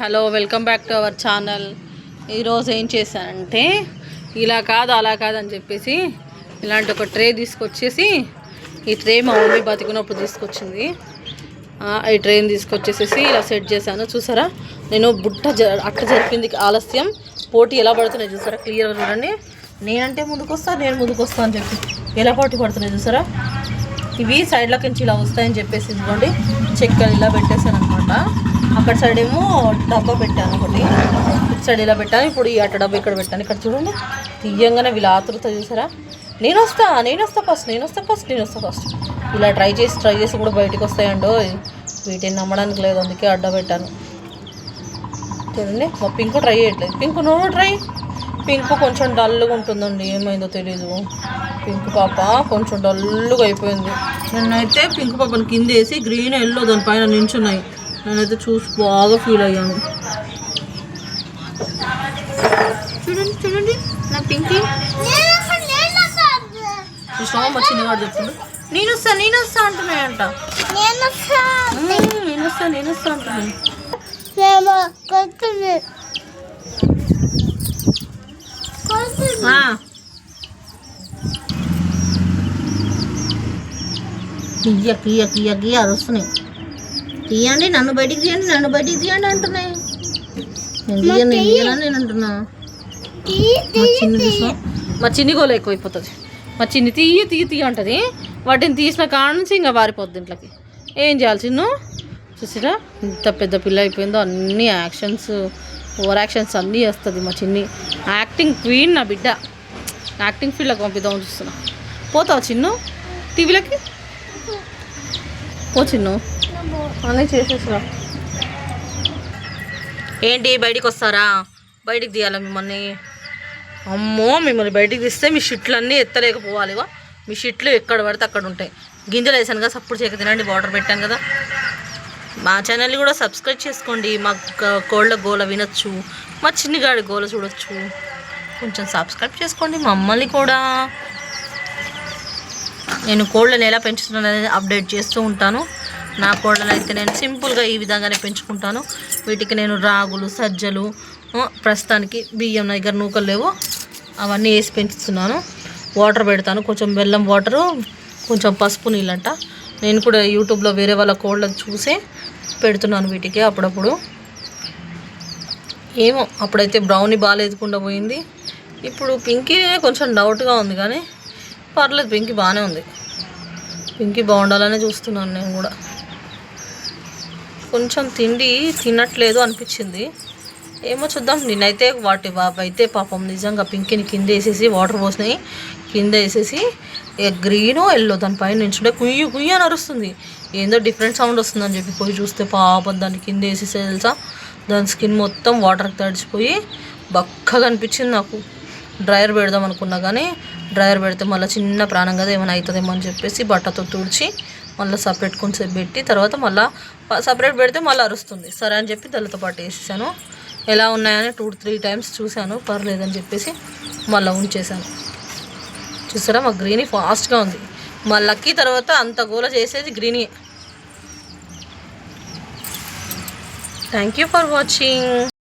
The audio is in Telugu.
Hello, welcome back to our channel. ఈరోజు ఏం చేశానంటే ఇలా కాదు అలా కాదని చెప్పేసి ఇలాంటి ఒక ట్రే తీసుకొచ్చేసి, ఈ ట్రే మా మమ్మీ బతికినప్పుడు తీసుకొచ్చింది. ఈ ట్రైన్ తీసుకొచ్చేసేసి ఇలా సెట్ చేశాను. చూసారా, నేను అట్ట జరిపింది ఆలస్యం, పోటీ ఎలా పడుతున్నాయి చూసారా, క్లియర్గా చూడండి. నేనంటే ముందుకు వస్తా, నేను ముందుకు వస్తా అని చెప్పి ఎలా పోటీ పడుతున్నాయి చూసారా. ఇవి సైడ్లోకి నుంచి ఇలా వస్తాయని చెప్పేసి ఇదిగోండి చెక్కలు ఇలా పెట్టేశాను అనమాట. అక్కడ సైడ్ ఏమో డబ్బా పెట్టాను ఒకటి, ఇటు సైడ్ ఇలా పెట్టాను. ఇప్పుడు ఈ అట్ట డబ్బా ఇక్కడ పెట్టాను. ఇక్కడ చూడండి, తీయంగానే వీళ్ళు ఆతృత చూసారా. నేను వస్తా ఫస్ట్ ఇలా ట్రై చేసి కూడా బయటకు వస్తాయండో. వీటిని నమ్మడానికి లేదు, అందుకే అడ్డ పెట్టాను. చూడండి, మా పింక్ ట్రై చేయట్లేదు. పింక్ కొంచెం డల్గా ఉంటుందండి, ఏమైందో తెలీదు. పింక్ పాప కొంచెం డల్గా అయిపోయింది. నేనైతే పింక్ పాపని కింద వేసి గ్రీన్ ఎల్లో దానిపైన నించున్నాయి. నేనైతే చూసి బాగా ఫీల్ అయ్యాను. చూడండి నా పింకి. మా చిన్నవాడు చెప్తుండు నేను వస్తా అంటున్నాయంట. నేను వస్తా అంటున్నాను. కియ్య అరుస్తున్నాయి. తీయండి, నన్ను బయటికి తీయండి అంటున్నాయి. నేను అంటున్నా. మా చిన్ని గోల ఎక్కువైపోతుంది. మా చిన్ని తీయ అంటది. వాటిని తీసిన కాడ నుంచి ఇంకా వారిపోద్ది ఇంట్లోకి. ఏం చేయాలి చిన్ను? చూసిరా ఇంత పెద్ద పిల్ల అయిపోయిందో. అన్ని ఓవర్ యాక్షన్స్ అన్నీ వేస్తుంది మా చిన్ని. యాక్టింగ్ క్వీన్ నా బిడ్డ. యాక్టింగ్ ఫీల్డ్లోకి పంపిద్దామని చూస్తున్నా. పోతావు చిన్ను టీవీలకి? పో చిన్ను, అన్నీ చేసేసరా. ఏంటి బయటికి వస్తారా? బయటికి తీయాలా మిమ్మల్ని? అమ్మో, మిమ్మల్ని బయటికి తీస్తే మీ షిట్లు అన్నీ ఎత్తలేకపోవాలిగా. మీ షిట్లు ఎక్కడ పడితే అక్కడ ఉంటాయి. గింజలు వేసాను కదా, సప్పుడు చేయక తినండి. వాటర్ పెట్టాను కదా. మా ఛానల్ని కూడా సబ్స్క్రైబ్ చేసుకోండి. మా కోళ్ళ గోల వినొచ్చు, మా చిన్నగాడి గోల చూడొచ్చు. కొంచెం సబ్స్క్రైబ్ చేసుకోండి మమ్మల్ని కూడా. నేను కోళ్ళని ఎలా పెంచుతున్నాను అనేది అప్డేట్ చేస్తూ ఉంటాను. నా కోళ్ళని అయితే నేను సింపుల్గా ఈ విధంగానే పెంచుకుంటాను. వీటికి నేను రాగులు, సజ్జలు, ప్రస్తుతానికి బియ్యం నా దగ్గర నూకలు లేవు, అవన్నీ వేసి పెంచుతున్నాను. వాటర్ పెడతాను, కొంచెం బెల్లం వాటరు, కొంచెం పసుపు నీళ్ళంట. నేను కూడా యూట్యూబ్లో వేరే వాళ్ళ కోళ్ళని చూసే పెడుతున్నాను వీటికి అప్పుడప్పుడు. ఏమో అప్పుడైతే బ్రౌనీ బాగా ఎదుకుండా పోయింది. ఇప్పుడు పింకీ కొంచెం డౌట్గా ఉంది, కానీ పర్లేదు, పింకీ బాగానే ఉంది. పింకీ బాగుండాలనే చూస్తున్నాను నేను కూడా. కొంచెం తిండి తినట్లేదు అనిపించింది, ఏమో చూద్దాం. నేనైతే అయితే పాపం నిజంగా పింకీని కింద వేసేసి వాటర్ పోసినాయి. కింద వేసేసి గ్రీనో ఎల్లో దానిపైన నించుంటే కుయ్య అని అరుస్తుంది. ఏందో డిఫరెంట్ సౌండ్ వస్తుందని చెప్పి పోయి చూస్తే పాపం దాన్ని కింద వేసేసి తెలుసా, దాని స్కిన్ మొత్తం వాటర్కి తడిచిపోయి బక్కగా అనిపించింది నాకు. డ్రైయర్ పెడదాం అనుకున్నా, కానీ డ్రైయర్ పెడితే మళ్ళీ చిన్న ప్రాణం కదా ఏమైనా అవుతుందేమో అని చెప్పేసి బట్టతో తుడిచి మళ్ళీ సపరేట్ కొంచెం పెట్టి తర్వాత మళ్ళీ సపరేట్ పెడితే మళ్ళీ అరుస్తుంది. సరే అని చెప్పి దానితో పాటు వేసేసాను. ఎలా ఉన్నాయని 2-3 టైమ్స్ చూశాను, పర్లేదని చెప్పేసి మళ్ళీ ఉంచేసాను. చూసారా, మా గ్రీనీ ఫాస్ట్గా ఉంది. మా లక్కీ తర్వాత అంత గోల చేసేది greeny. Thank you for watching.